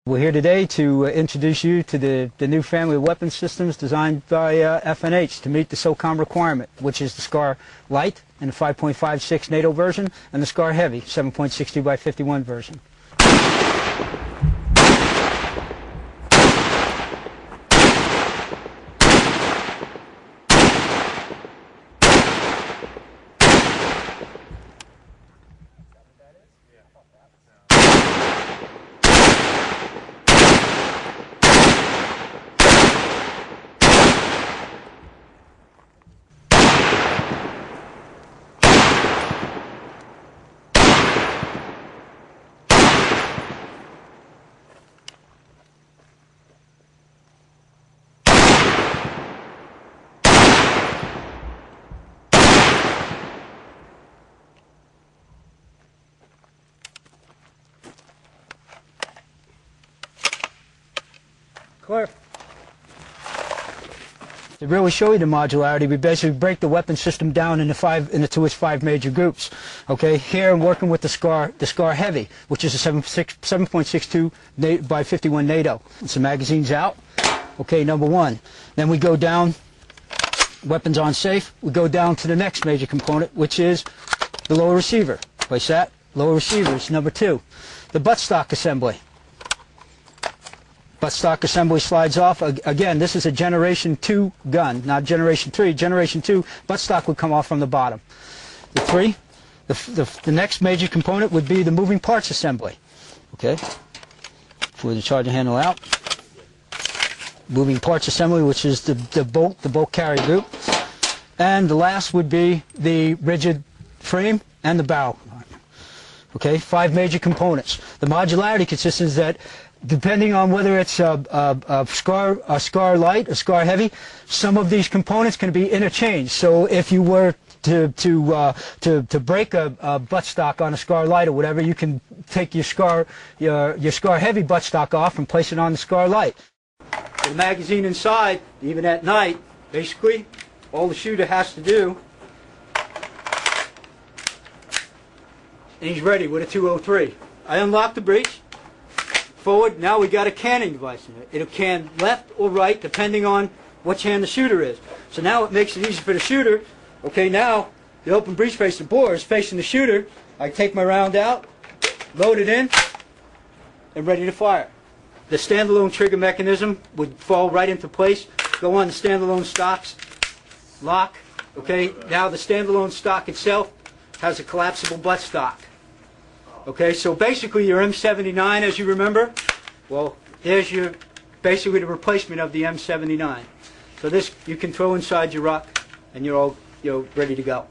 We're here today to introduce you to the new family of weapon systems designed by F&H to meet the SOCOM requirement, which is the SCAR Light in the 5.56 NATO version and the SCAR Heavy 7.62 by 51 version. Clear. To really show you the modularity, we basically break the weapon system down into its five major groups. Okay, here I'm working with the SCAR Heavy, which is a 7.62 by 51 NATO. So magazine's out. Okay, number one. Then we go down, weapons on safe. We go down to the next major component, which is the lower receiver. Place that. Lower receiver is number two. The buttstock assembly. Buttstock assembly slides off. Again, this is a Generation 2 gun, not Generation 3. Generation 2, buttstock would come off from the bottom. The next major component would be the moving parts assembly. Okay, pull the charger handle out. Moving parts assembly, which is the bolt carrier group. And the last would be the rigid frame and the barrel. Okay, five major components. The modularity consists in that depending on whether it's a SCAR Light, a SCAR Heavy, some of these components can be interchanged. So if you were to break a buttstock on a SCAR Light or whatever, you can take your SCAR Heavy buttstock off and place it on the SCAR Light. The magazine inside, even at night, basically all the shooter has to do, and he's ready with a 203. I unlock the breech. Forward, now we got a canning device in it. It'll can left or right depending on which hand the shooter is. So now it makes it easy for the shooter. Okay, now the open breech face, the bore is facing the shooter. I take my round out, load it in, and ready to fire. The standalone trigger mechanism would fall right into place, go on the standalone stocks, lock. Okay, now the standalone stock itself has a collapsible buttstock. Okay, so basically your M79, as you remember, well, there's your basically the replacement of the M79. So this you can throw inside your ruck, and you're ready to go.